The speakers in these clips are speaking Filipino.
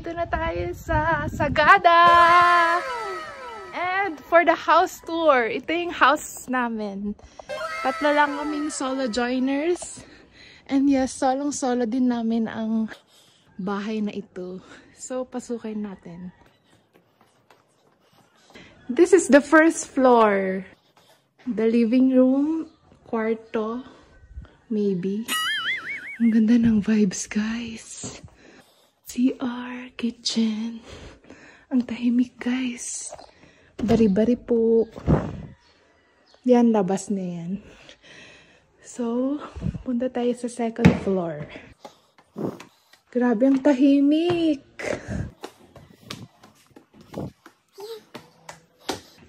Nandito na tayo sa Sagada! And for the house tour, ito yung house namin. Tatlo lang kaming solo joiners. And yes, solong-solo din namin ang bahay na ito. So, pasukin natin. This is the first floor. The living room, kwarto, maybe. Ang ganda ng vibes, guys. CR, kitchen. Ang tahimik, guys. Bari-bari po. Yan, labas na yan. So, punta tayo sa second floor. Grabe ang tahimik.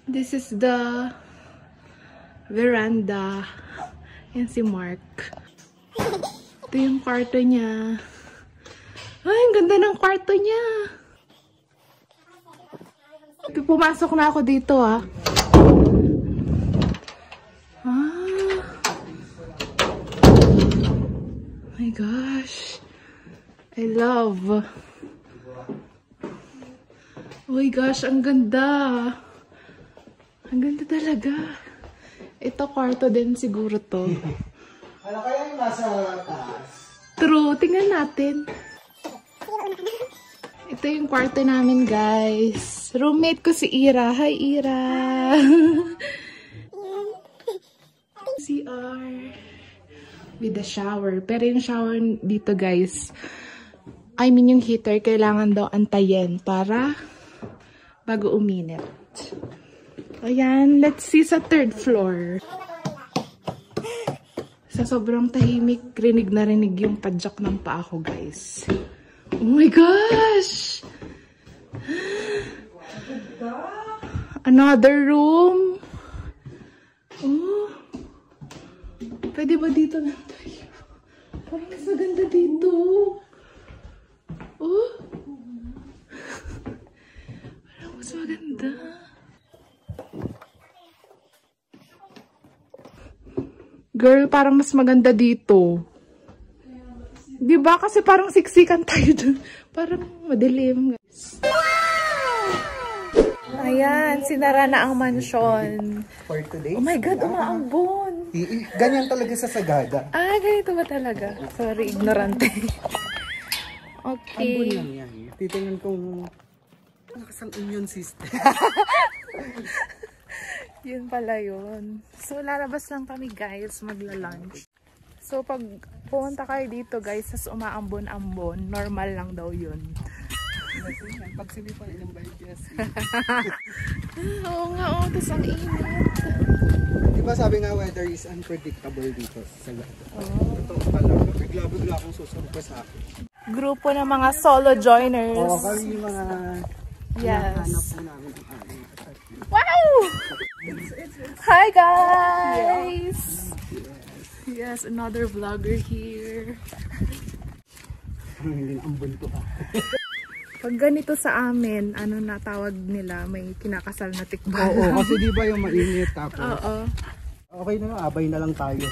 This is the veranda. Yan si Mark. Ito yung kwarto niya. Ay, ang ganda ng kwarto niya. Pumasok na ako dito, ah. Oh my gosh. I love. Oh my gosh, ang ganda. Ang ganda talaga. Ito, kwarto din siguro to. Ano kaya yung nasa taas? True. Tingnan natin. Ito yung kwarto namin, guys. Roommate ko si Ira. Hi, Ira. CR. With the shower. Pero yung shower dito, guys, I mean yung heater, kailangan daw antayin para bago uminit. Ayan, let's see sa third floor. Sa sobrang tahimik, rinig na rinig yung padjak ng paa ko, guys. Oh my gosh! Another room. Oh. Pwede ba dito na tayo? Parang mas maganda dito. Oh. Parang mas maganda. Girl, parang mas maganda dito. Diba? Kasi parang siksikan tayo dun. Parang madilim, guys. Ayan, sinara na ang mansion. For today? Oh my God, umaambon. Ganyan talaga sa Sagada. Ah, ganito ba talaga? Sorry, ignorante. Okay. Ambon lang yan. Titingnan kung malakas ang immune system. Yun pala yun. So, lalabas lang kami, guys, magla-lunch. So, pag pumunta kayo dito, guys, sa umaambon-ambon, normal lang daw yun. Pag sinipan ng bikes. Oo nga, oo. Tapos ang init. Diba sabi nga, weather is unpredictable dito sa Sagada. Oh. Totoo pala. Bigla-bigla akong susurpa sa akin. Grupo ng mga solo joiners. Oo, kami yung mga hanap po namin ng aming. Wow! Hi, guys! Yes, another vlogger here. Ang ambon to ah. Pag ganito sa amin, ano na tawag nila, may kinakasal na tikbalan. Oo, kasi di ba yung mainit tapos. Oo. Okay na nga, abay na lang tayo.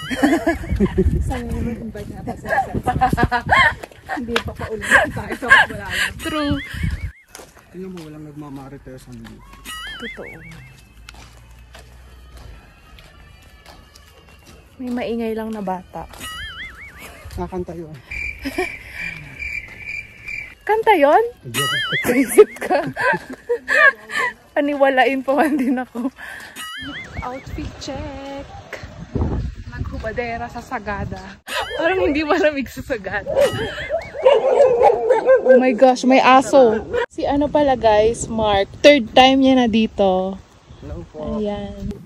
Saan mo invite natin sa hindi pa paulit tayo sa wala lang. True. Tingnan mo, walang nagmamarites sa mga. Totoo. May maingay lang na bata. Nakanta yun. Kanta yun? Isip ka. Paniwalain pa man din ako. Outfit check. Naghubadera sa Sagada. Parang hindi malamig sa Sagada. Oh my gosh, may aso. Si ano pala, guys, Mark. Third time niya na dito. Hello po. Ayan.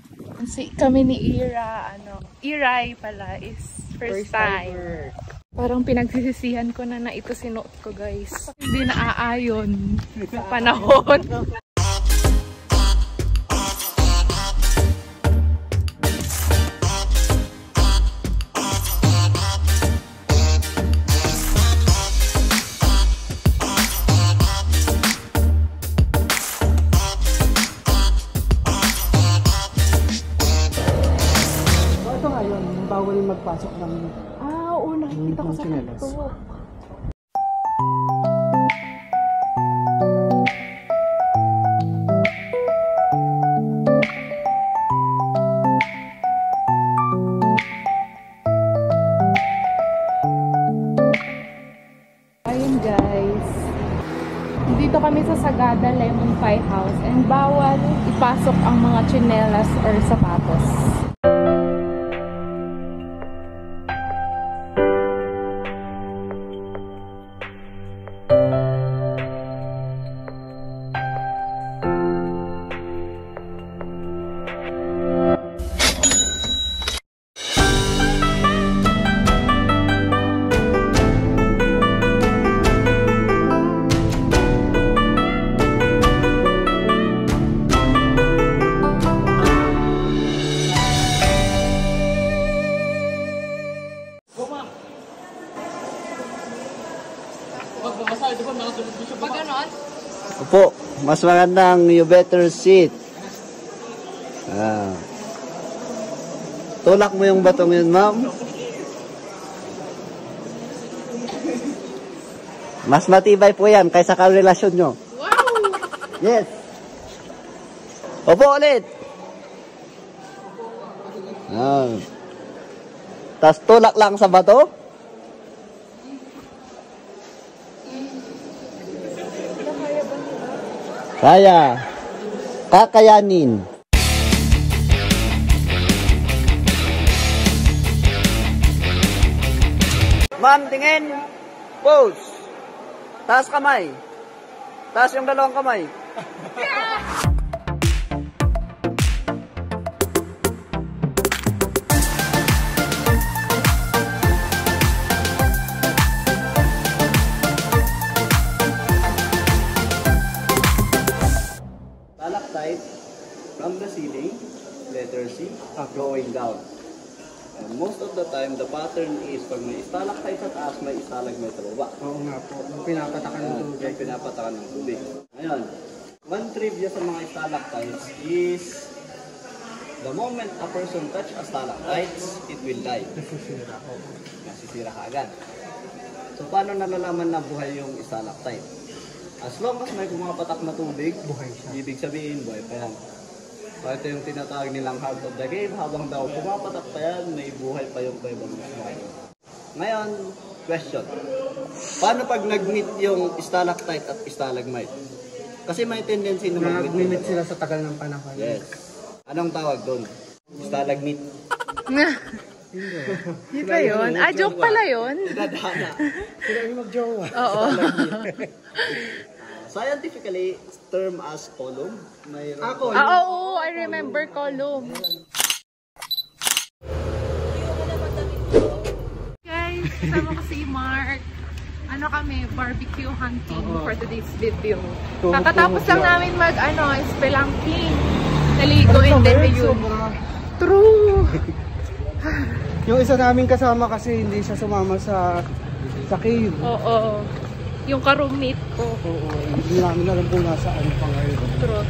Si kami ni Ira, Iray pala is first time. Parang pinagsisisihan ko na ito sinuot ko, guys. Hindi na aayon sa panahon. Bawal magpasok ng oo, nakikita ko sa TikTok. kami sa Sagada Lemon Pie House and bawal ipasok ang mga tsinelas or sapatos. Pag ganon? Opo, mas magandang you better sit. Tulak mo yung batong yun, ma'am. Mas matibay po yan kaysa karelasyon nyo. Wow! Yes. Opo ulit. Tapos tulak lang sa bato. Kaya. Kakayanin. Ma'am, tingin. Pose. Taas kamay. Taas yung dalawang kamay. Stalactite from the ceiling, letter C, going down. And most of the time, the pattern is pag may stalactite sa taas, may stalagmite sa baba. Oo nga po. Yung pinapatakan ng tubig. Kaya pinapatakan ng tubig. Ngayon, one trivia sa mga stalactites is the moment a person touch a stalactite, it will die. Nasisira. Nasisira ka agad. So, paano nalalaman na buhay yung stalactite? As long as may pumapatak na tubig, Buhay siya. ibig sabihin, buhay pa yan. So, ito yung tinatawag nilang heart of the cave. Habang daw pumapatak pa yan, may buhay pa yung kaibang buhay. Ngayon, question. Paano pag nag-meet yung stalactite at stalagmite? Kasi may tendency na mag-meet. Nag-meet sila sa tagal ng panahon. Yes. Anong tawag doon? Stalagmite. Di ba yun? Ah, joke pala yun? Dadhana. Sila yung mag-jowa. Oo. Scientifically, term as column. Mayroon. Oo, I remember column. Guys, kasama ko si Mark. Ano kami, barbecue hunting for today's video. Kakatapos lang namin spelunking. Naligo and then yun. True! Yung isa naming kasama kasi hindi siya sumama sa cave. Oo. Yung ka-roommate ko. Oo. Hindi namin alam kung nasaan pa ngayon. True.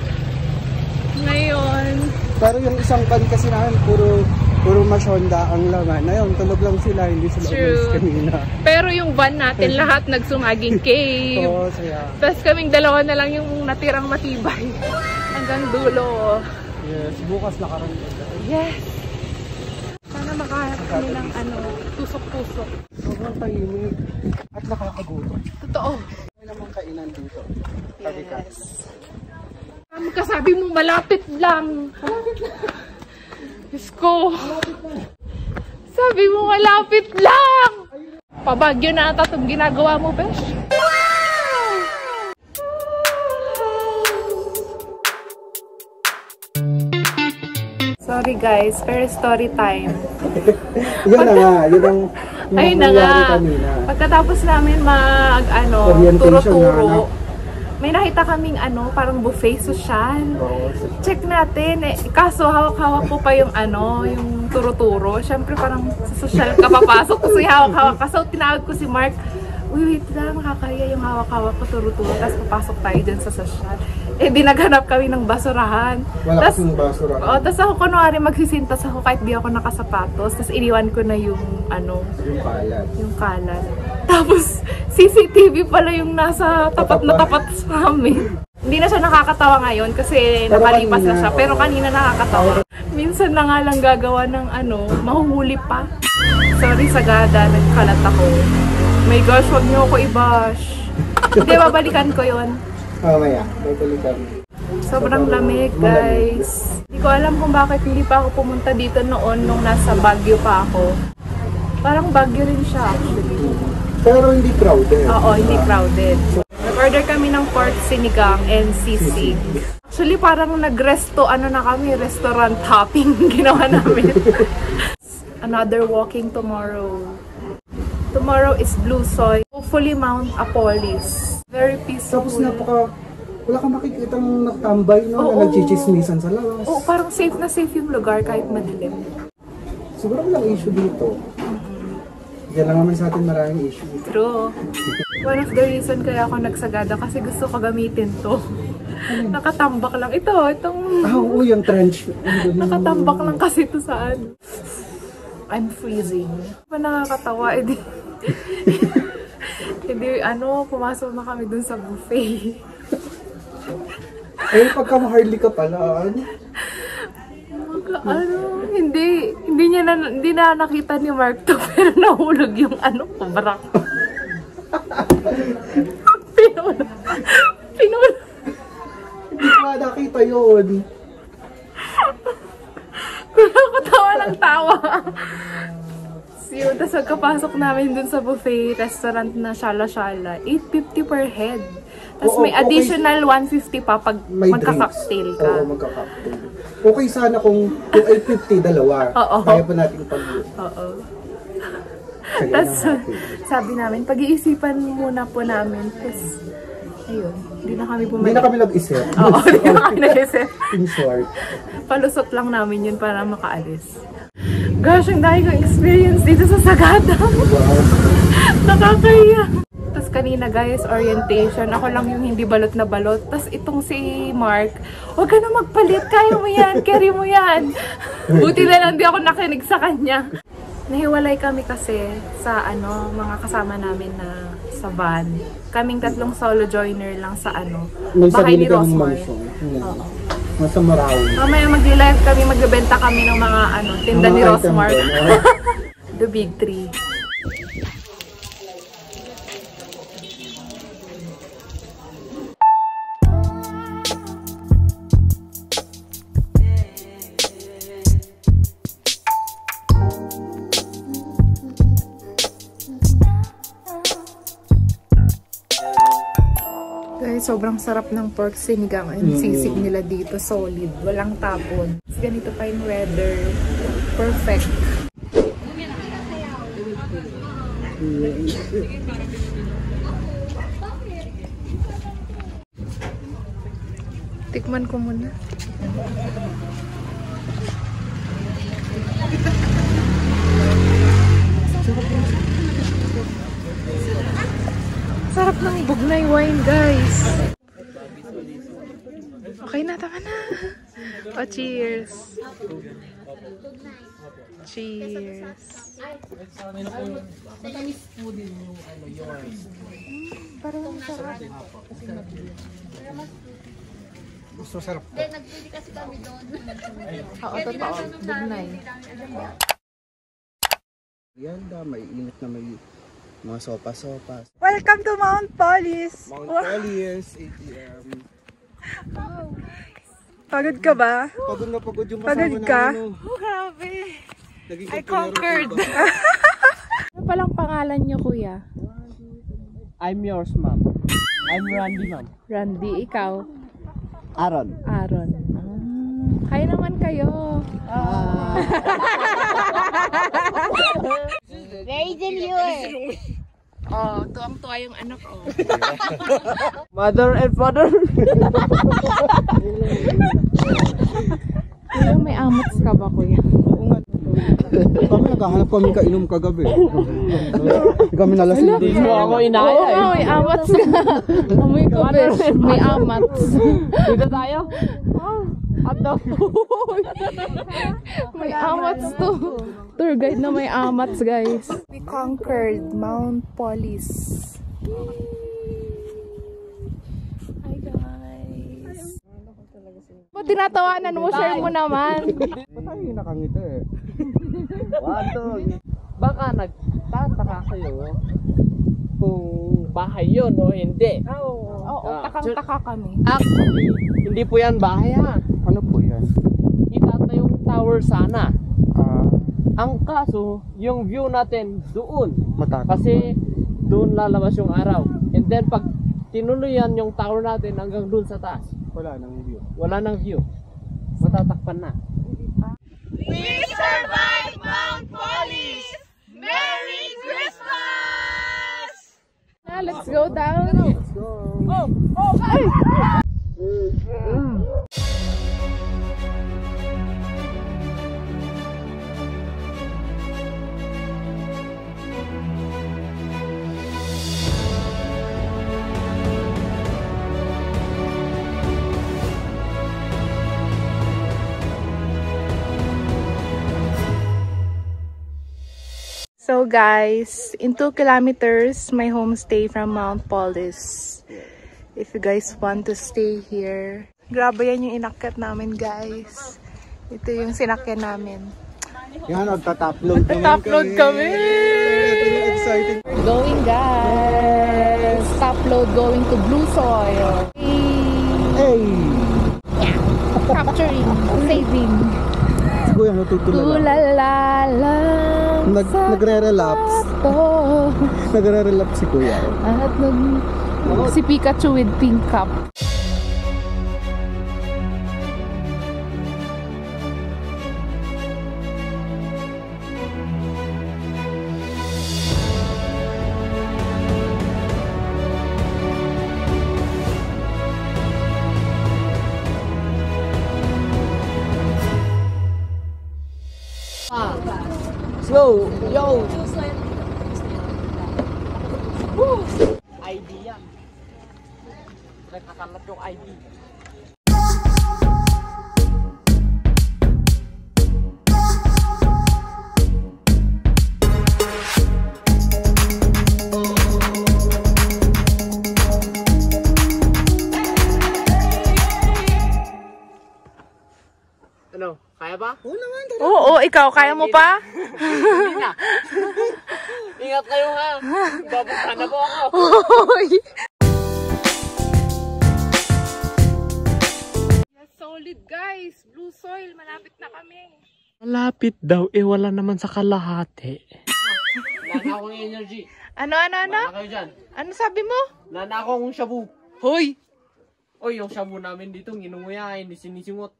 Ngayon. Pero yung isang pan kasi namin, puro masyonda ang laman. Ayun, tulog lang sila, hindi sila umalis kanina. Pero yung van natin, lahat nagsumaging cave. Oo, saya. Tapos kaming dalawa na lang yung natirang matibay. Hanggang dulo. Yes, bukas nakaroon. Yes. Sana makahanap kami ng tusok-tusok. Sobrang tahimik at nakakagutom. Totoo. May namang kainan dito. Yes. Magkasabi mo, malapit lang. Malapit lang. Diyos ko. Sabi mo, malapit lang. Pabagyo na ata itong ginagawa mo, besh. Sorry guys, pero story time. Yun na nga, yun ang Ayun na nga. Pagkatapos namin turo-turo, may nakita kaming parang buffet social. Check natin. Kaso hawak-hawak ko pa yung yung turo-turo. Syempre parang sa social ka papasok kasi hawak-hawak ka. So tinawag ko si Mark, uy, wait lang, makakaya yung hawak-hawak ko turo-turo. Tapos papasok tayo dyan sa social. Di naghanap kami ng basurahan. Wala kasing basurahan. Oo, tapos ako kunwari magsisintas ako kahit di ako nakasapatos. Tapos iniwan ko na yung yung kalat. Tapos CCTV pala yung nasa tapat na tapat sa amin. Hindi na siya nakakatawa ngayon kasi nakalipas na siya. Pero kanina nakakatawa. Minsan na nga lang gagawa ng mahuhuli pa. Sorry Sagada, nagkalat ako. My gosh, wag niyo ako i-bash. Hindi, babalikan ko yon. Mamaya, babalik kami. Sobrang lamig, guys. Hindi ko alam kung bakit hindi pa ako pumunta dito noon nung nasa Baguio pa ako. Parang Baguio rin siya, actually. Pero hindi crowded. Oo, hindi crowded. Nag-order kami ng pork sinigang and sisig. Actually, parang nag-resto, ano na kami, restaurant hopping ginawa namin. Another walking tomorrow. Tomorrow is Blue Soy. Hopefully, Mount Apolis. Very peaceful. Tapos wala kang makikitang nakatambay, no? Oo. Na nagchichismisan sa labas. Oo, parang safe na safe yung lugar kahit madilim. Siguro walang issue dito. Diyan lang naman sa atin maraming issue. True. One of the reason kaya ako nagsagada kasi gusto ko gamitin to. Nakatambak lang. Itong... Oo, yung trench. Nakatambak lang kasi ito saan. I'm freezing. Pa nakakatawa, edi... Hindi, pumasok na kami dun sa buffet. Eh, pagka hardly ka pala, hindi na nakita ni Mark to, pero nahulog yung kubrak. Pinula. Hindi ko nakita yun. Ako tawa ng tawa. Yun, tapos pagkapasok namin dun sa buffet restaurant na Shala-Shala, 850 per head. Tapos may additional 150 pa pag magka-cocktail ka. Oo, magka-cocktail. Okay sana kung 850 dalawa. Oo. Kaya pa natin pag... Oo. Tapos sabi namin, pag-iisipan muna po namin. Tapos, ayun, hindi na kami bumalik. Hindi na kami nag-isip. Oo, hindi na kami nag-isip. In short. Palusot lang namin yun para makaalis. Gosh, ang dahil kong experience dito sa Sagada. Wow. Nakakaya. Tapos kanina guys, orientation. Ako lang yung hindi balot na balot. Tapos itong si Mark, huwag ka na magpalit. Kaya mo yan. Carry mo yan. Buti na lang di ako nakinig sa kanya. Nahiwalay kami kasi sa mga kasama namin na sa van. Kaming tatlong solo joiner lang sa bahay ni Rosmar. Oo. Nasa Marawi. Mamaya mag-live kami, magbebenta kami ng mga tinda ni Rosmar. The Big Three. Guys, sobrang sarap ng pork sinigang and sisig nila dito. Solid. Walang tapon. Ganito pa yung weather. Perfect. Tikman ko muna. Sarap ng bugnay wine, guys. Okay na, tama na. Oh, cheers. Cheers. Parang sarap. Gusto sarap. Nagpili kasi kami doon. Oo, totoo. Bugnay. Yan may init na may mga sopa-sopas. Welcome to Mount Polis. Mount Polis, ATM. Wow. Pagod ka ba? Pagod na pagod yung Pagod kasama ka? na Grabe. Naging I conquered. Ano palang pangalan niyo, kuya? I'm yours, ma'am. I'm Randy, ma'am. Randy, ikaw? Aaron. Aaron. Kaya naman kayo. Very demure. Oh, tuwang-tuwa yung anak ko. Mother and father. Kuya, may amats ka ba, kuya? Kami naghahanap kami kainom kagabi. Kami nalasing din. Hindi mo ako inaya. Oo nga, may amats ka. Amoy ko, may amats. Dito tayo. At the May amats to. Tour guide na may amats, guys. We conquered Mount Polis. Hi, guys. Ba't tinatawanan mo? Share mo naman. Ba't tayo yung nakangita eh? Baka nagtataka kayo kung bahay yun o hindi. Oo, Oo, takang-taka kami. Actually, hindi po yan bahay ha. Ano po yan? Itata yung tower sana. Ang kaso, yung view natin doon. Matatas. Kasi doon lalabas yung araw. And then pag tinuloyan yung tower natin hanggang doon sa taas, Wala nang view. wala nang view. Matatakpan na. We survived Mount Polis! Merry Christmas! Now, let's go down. Let's go. Ay! So guys, in 2 kilometers, my homestay from Mount Polis. If you guys want to stay here. Grabe yan yung inakit namin guys. Ito yung sinakyan namin. Yan, nagtatapload kami. Ito yung exciting. Going guys. Top load going to Blue Soil. Hey! Capturing, saving. Si Kuya, natutulala. Tulalala. Nagre-relapse. Nagre-relapse si Kuya. At si Pikachu with pink cup. Go! Yo! Woo! ID yan. Nakakalat yung ID. Ano? Kaya ba? Oo naman. Oo, ikaw, kaya mo pa? Hindi na. Ingat kayo ha. Babuksan na po ako. Solid guys, Blue Soil, malapit na kami. Malapit daw, wala naman sa kalahati. Wala na akong energy. Ano? Wala kayo dyan. Ano sabi mo? Wala na akong shabu. Hoy! Oy, yung shabu namin dito, nginunguya, hindi sinisingot.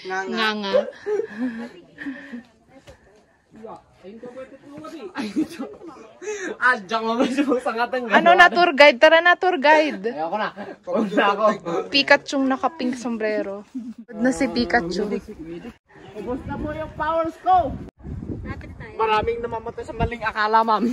Nga. Diyan mo ba siya sangatan? Ano na tour guide? Tara na tour guide. Ayoko na. Huwag na ako. Pikachu naka-pink sombrero. Na si Pikachu. Ubus na po yung powers ko. Maraming namamatay sa maling akala, ma'am.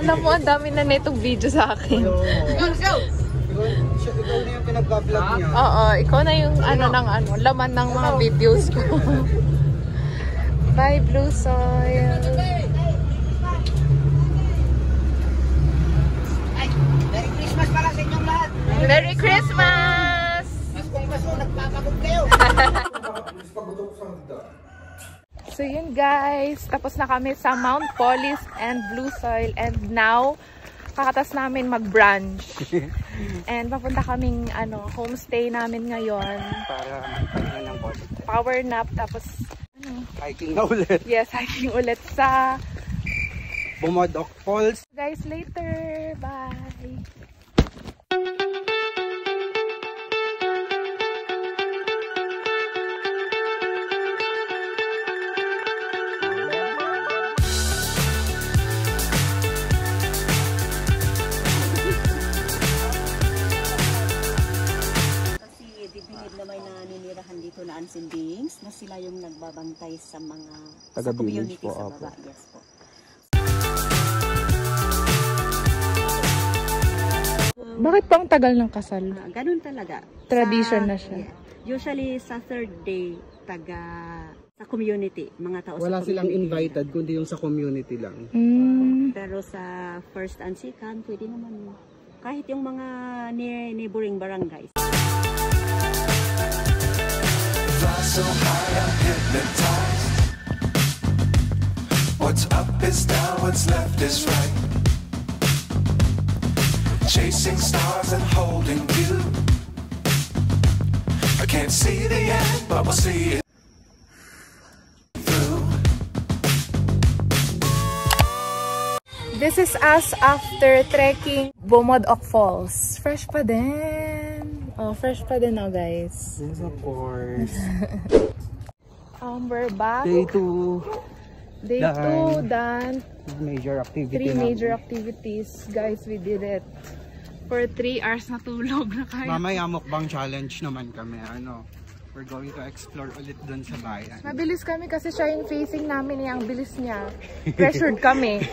Alam mo, ang dami na netong video sa akin. Ikaw na yung pinag-vlog niya. Oo, ikaw na yung laman ng mga videos ko. Bye, Blue Soil. Merry Christmas pala sa inyong lahat. Merry Christmas! Kung maso, nagpapagod kayo. So yun guys, tapos na kami sa Mount Polis and Blue Soil and now kakatas namin mag-brunch. And papunta kaming homestay namin ngayon. Para magpahinga ng konti. Power nap tapos Hiking na ulit. yes, hiking ulit sa Bumodok Falls. guys later. Bye. Dito na unseen beings na sila yung nagbabantay sa mga Taga-village community po, sa apo. baba. Yes po. Bakit pa ang tagal ng kasal? Ganun talaga. Tradition na siya. Usually sa third day, sa community, mga tao Wala sa silang community. invited, kundi yung sa community lang. Pero sa first and second, pwede naman. Kahit yung mga neighboring barangays. Fly so high, I'm hypnotized. What's up is down, what's left is right. Chasing stars and holding you. I can't see the end, but we'll see it through. This is us after trekking Bumodok Falls. Fresh pa din. Oh, fresh pa din now, guys. Yes, of course. We're back. Day 2. Day 2, done. Major activity 3 major activities. Guys, we did it. For 3 hours na tulog na kayo. Mamaya mukbang challenge naman kami. We're going to explore ulit dun sa bayan. Mabilis kami kasi siya yung facing namin ang bilis niya. Pressured kami.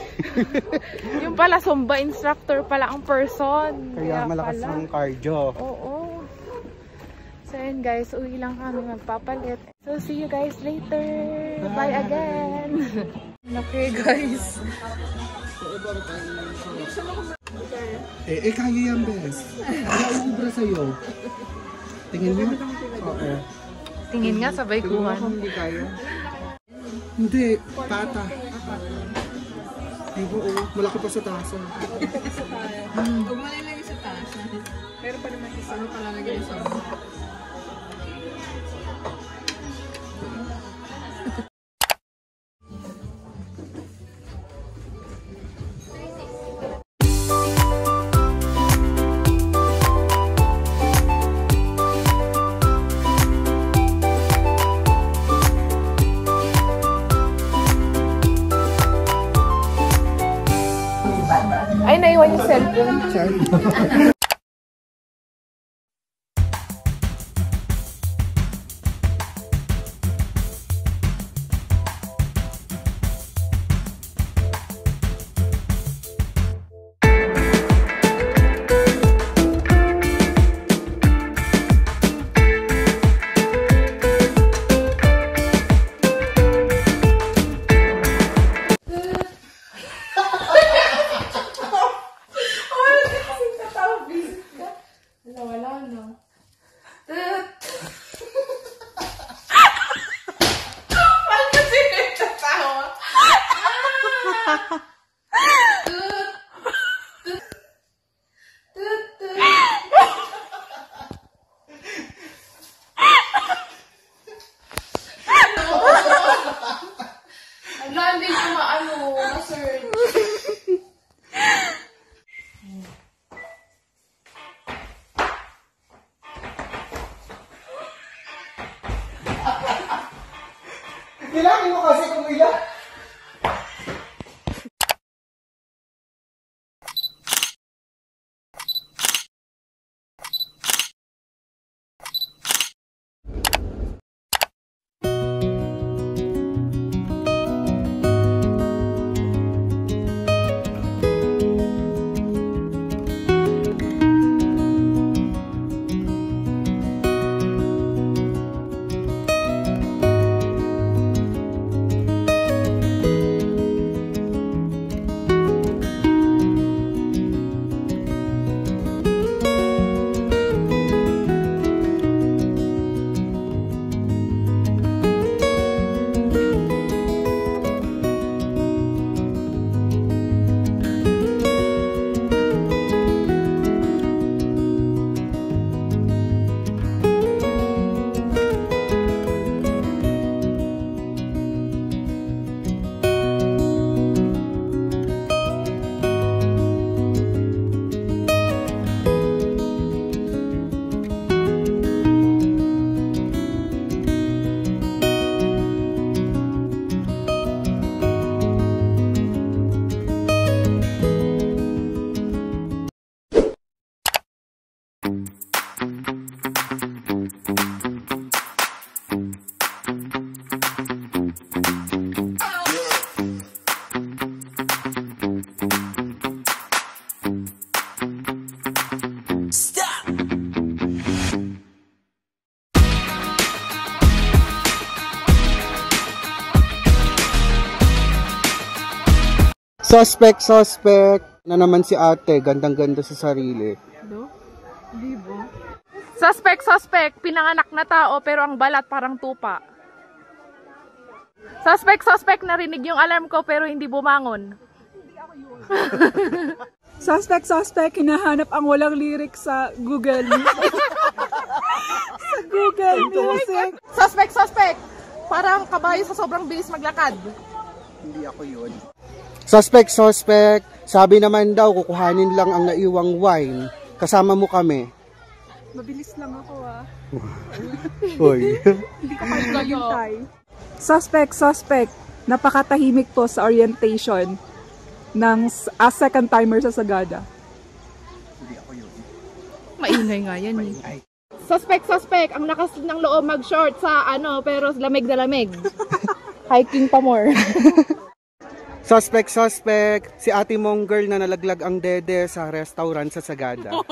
Yung pala, Zumba instructor pala ang person. Kaya malakas pala. ang cardio. Oo. So yun guys, uwi lang kami magpapalit. So see you guys later. Bye again. Okay guys. Kaya yan, Bes. Kaya ubra sa'yo. Tingin mo? Oo. Tingin nga, sabay Tingin mo kuhan. kung hindi kaya. Hindi, tata. Oo, malaki pa sa tasa. Huwag mo lang sa taas. Pero pa naman isa mo palalagay sa Ay, naiwan yung cellphone. Hindi ko ma-search. Kailangan mo kasi kumila. Suspect na naman si ate. Gandang-ganda sa sarili. Suspect, pinanganak na tao pero ang balat parang tupa. Suspect, narinig yung alarm ko pero hindi bumangon. Suspect, hinahanap ang walang lyrics sa Google. Sa Google Music. Suspect, parang kabayo sa sobrang bilis maglakad. Hindi ako yun. Suspect, sabi naman daw kukuhanin lang ang naiwang wine. Kasama mo kami. Mabilis lang ako Hoy. Hindi ka maghihintay. Suspect, napakatahimik po sa orientation ng second timer sa Sagada. Hindi ako yun. Maingay nga yan eh. Suspect, ang lakas ng loob mag-short sa pero lamig na lamig. Hiking pa more. Suspect, si ate mong girl na nalaglag ang dede sa restaurant sa Sagada.